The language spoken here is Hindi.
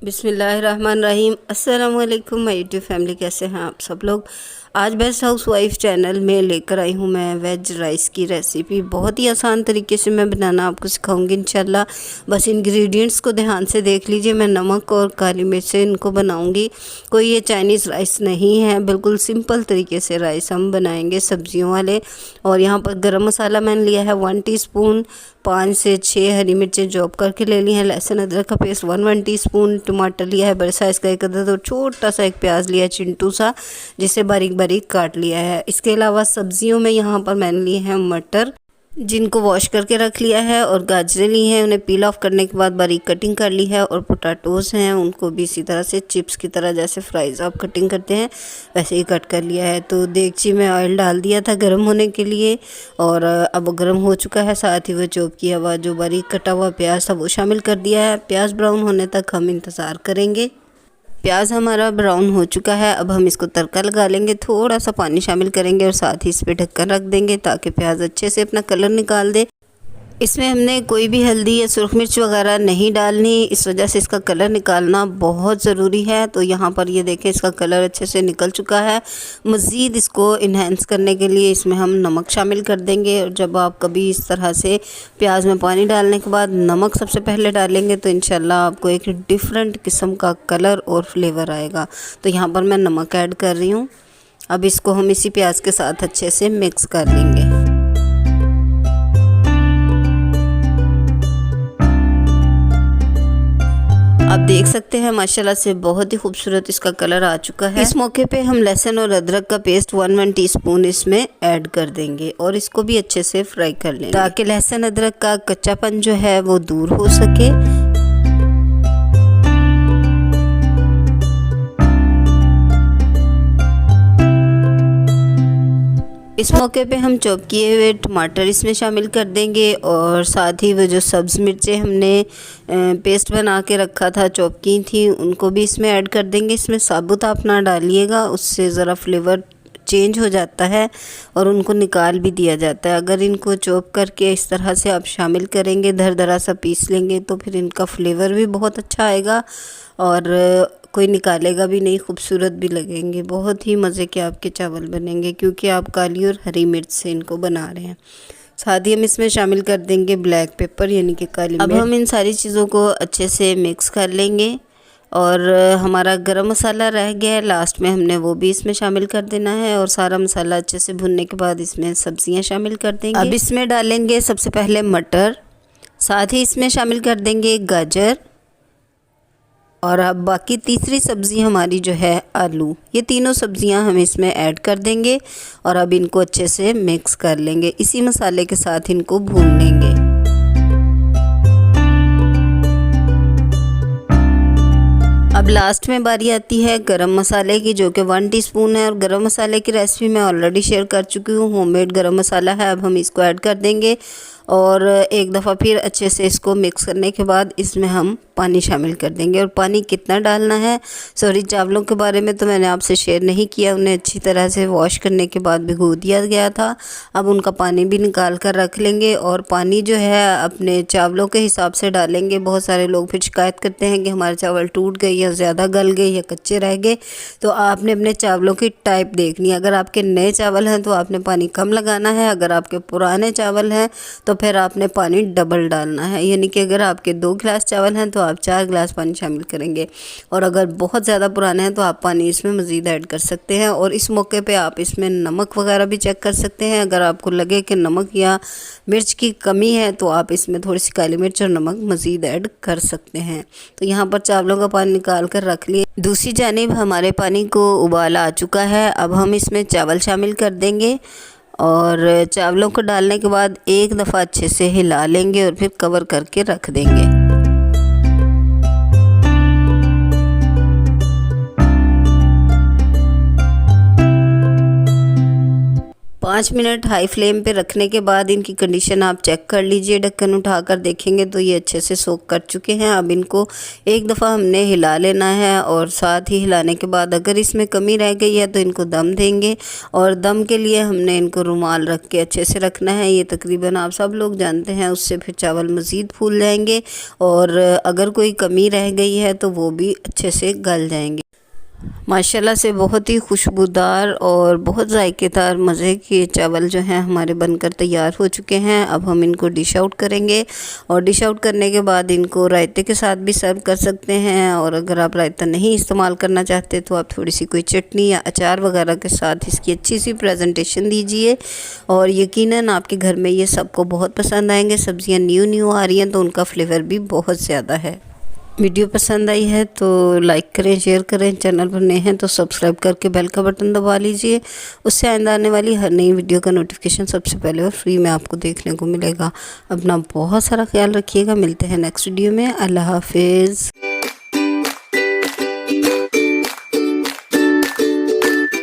बिस्मिल्लाहिर्रहमानिर्रहीम। अस्सलाम वालेकुम माय यूट्यूब फैमिली, कैसे हैं आप सब लोग। आज बेस्ट हाउस वाइफ चैनल में लेकर आई हूँ मैं वेज राइस की रेसिपी। बहुत ही आसान तरीके से मैं बनाना आपको सिखाऊंगी इंशाल्लाह। बस इंग्रेडिएंट्स को ध्यान से देख लीजिए। मैं नमक और काली मिर्च से इनको बनाऊंगी। कोई ये चाइनीज़ राइस नहीं है, बिल्कुल सिंपल तरीके से राइस हम बनाएंगे सब्जियों वाले। और यहाँ पर गरम मसाला मैंने लिया है 1 टीस्पून, 5 से 6 हरी मिर्चें चॉप करके ले ली हैं, लहसुन अदरक का पेस्ट 1 टीस्पून, टमाटर लिया है बड़े साइज़ का 1 अदद, और छोटा सा एक प्याज लिया है चिंटू सा, जिसे बारीक बारीक काट लिया है। इसके अलावा सब्जियों में यहाँ पर मैंने लिए हैं मटर, जिनको वॉश करके रख लिया है, और गाजरें ली हैं, उन्हें पील ऑफ करने के बाद बारीक कटिंग कर ली है, और पोटैटोज़ हैं, उनको भी इसी तरह से चिप्स की तरह जैसे फ्राइज़ आप कटिंग करते हैं वैसे ही कट कर लिया है। तो देगची में ऑयल डाल दिया था गर्म होने के लिए, और अब गर्म हो चुका है। साथ ही वो चॉप किया हुआ जो बारीक कटा हुआ प्याज था वो शामिल कर दिया है। प्याज ब्राउन होने तक हम इंतज़ार करेंगे। प्याज हमारा ब्राउन हो चुका है। अब हम इसको तड़का लगा लेंगे, थोड़ा सा पानी शामिल करेंगे और साथ ही इस पर ढक्कन रख देंगे ताकि प्याज अच्छे से अपना कलर निकाल दे। इसमें हमने कोई भी हल्दी या सुरख मिर्च वगैरह नहीं डालनी, इस वजह से इसका कलर निकालना बहुत ज़रूरी है। तो यहाँ पर ये देखें, इसका कलर अच्छे से निकल चुका है। मज़ीद इसको इन्हेंस करने के लिए इसमें हम नमक शामिल कर देंगे। और जब आप कभी इस तरह से प्याज में पानी डालने के बाद नमक सबसे पहले डालेंगे तो इंशाल्लाह आपको एक डिफरेंट किस्म का कलर और फ्लेवर आएगा। तो यहाँ पर मैं नमक ऐड कर रही हूँ। अब इसको हम इसी प्याज के साथ अच्छे से मिक्स कर लेंगे। आप देख सकते हैं माशाल्लाह से बहुत ही खूबसूरत इसका कलर आ चुका है। इस मौके पे हम लहसुन और अदरक का पेस्ट 1 टीस्पून इसमें ऐड कर देंगे और इसको भी अच्छे से फ्राई कर लेंगे ताकि लहसुन अदरक का कच्चापन जो है वो दूर हो सके। इस मौके पे हम चॉप किए हुए टमाटर इसमें शामिल कर देंगे, और साथ ही वो जो सब्ज़ मिर्चें हमने पेस्ट बना के रखा था, चॉप की थी, उनको भी इसमें ऐड कर देंगे। इसमें साबुत आप ना डालिएगा, उससे ज़रा फ्लेवर चेंज हो जाता है और उनको निकाल भी दिया जाता है। अगर इनको चॉप करके इस तरह से आप शामिल करेंगे, दरदरा सा पीस लेंगे, तो फिर इनका फ्लेवर भी बहुत अच्छा आएगा और कोई निकालेगा भी नहीं, खूबसूरत भी लगेंगे। बहुत ही मज़े के आपके चावल बनेंगे क्योंकि आप काली और हरी मिर्च से इनको बना रहे हैं। साथ ही हम इसमें शामिल कर देंगे ब्लैक पेपर यानी कि काली मिर्च। अब हम इन सारी चीज़ों को अच्छे से मिक्स कर लेंगे, और हमारा गरम मसाला रह गया है, लास्ट में हमने वो भी इसमें शामिल कर देना है। और सारा मसाला अच्छे से भुनने के बाद इसमें सब्जियां शामिल कर देंगे। अब इसमें डालेंगे सबसे पहले मटर, साथ ही इसमें शामिल कर देंगे गाजर, और अब बाकी तीसरी सब्ज़ी हमारी जो है आलू। ये तीनों सब्ज़ियां हम इसमें ऐड कर देंगे और अब इनको अच्छे से मिक्स कर लेंगे। इसी मसाले के साथ इनको भून लेंगे। अब लास्ट में बारी आती है गरम मसाले की, जो कि 1 टीस्पून है। और गरम मसाले की रेसिपी मैं ऑलरेडी शेयर कर चुकी हूँ, होममेड गरम मसाला है। अब हम इसको ऐड कर देंगे और एक दफ़ा फिर अच्छे से इसको मिक्स करने के बाद इसमें हम पानी शामिल कर देंगे। और पानी कितना डालना है, सॉरी चावलों के बारे में तो मैंने आपसे शेयर नहीं किया, उन्हें अच्छी तरह से वॉश करने के बाद भिगो दिया गया था। अब उनका पानी भी निकाल कर रख लेंगे, और पानी जो है अपने चावलों के हिसाब से डालेंगे। बहुत सारे लोग फिर शिकायत करते हैं कि हमारे चावल टूट गए या ज़्यादा गल गए या कच्चे रह गए। तो आपने अपने चावलों की टाइप देखनी है। अगर आपके नए चावल हैं तो आपने पानी कम लगाना है, अगर आपके पुराने चावल हैं तो फिर आपने पानी डबल डालना है। यानी कि अगर आपके 2 गिलास चावल हैं तो आप 4 गिलास पानी शामिल करेंगे, और अगर बहुत ज़्यादा पुराने हैं तो आप पानी इसमें मज़ीद ऐड कर सकते हैं। और इस मौके पे आप इसमें नमक वगैरह भी चेक कर सकते हैं। अगर आपको लगे कि नमक या मिर्च की कमी है तो आप इसमें थोड़ी सी काली मिर्च और नमक मज़ीद ऐड कर सकते हैं। तो यहाँ पर चावलों का पानी निकाल कर रख लिए। दूसरी जानिब हमारे पानी को उबाल आ चुका है। अब हम इसमें चावल शामिल कर देंगे, और चावलों को डालने के बाद एक दफ़ा अच्छे से हिला लेंगे और फिर कवर करके रख देंगे। 5 मिनट हाई फ्लेम पे रखने के बाद इनकी कंडीशन आप चेक कर लीजिए। ढक्कन उठाकर देखेंगे तो ये अच्छे से सोक कर चुके हैं। अब इनको एक दफ़ा हमने हिला लेना है और साथ ही हिलाने के बाद अगर इसमें कमी रह गई है तो इनको दम देंगे। और दम के लिए हमने इनको रुमाल रख के अच्छे से रखना है। ये तकरीबन आप सब लोग जानते हैं, उससे फिर चावल मज़ीद फूल जाएंगे और अगर कोई कमी रह गई है तो वो भी अच्छे से गल जाएंगे। माशाल्लाह से बहुत ही खुशबूदार और बहुत जायकेदार मज़े के चावल जो हैं हमारे बनकर तैयार हो चुके हैं। अब हम इनको डिश आउट करेंगे और डिश आउट करने के बाद इनको रायते के साथ भी सर्व कर सकते हैं। और अगर आप रायता नहीं इस्तेमाल करना चाहते तो आप थोड़ी सी कोई चटनी या अचार वगैरह के साथ इसकी अच्छी सी प्रेजेंटेशन दीजिए और यकीनन आपके घर में ये सबको बहुत पसंद आएंगे। सब्ज़ियाँ न्यू आ रही हैं तो उनका फ्लेवर भी बहुत ज़्यादा है। वीडियो पसंद आई है तो लाइक करें, शेयर करें। चैनल पर नए हैं तो सब्सक्राइब करके बेल का बटन दबा लीजिए। उससे आइंदा आने वाली हर नई वीडियो का नोटिफिकेशन सबसे पहले और फ्री में आपको देखने को मिलेगा। अपना बहुत सारा ख्याल रखिएगा। मिलते हैं नेक्स्ट वीडियो में। अल्लाह हाफिज़।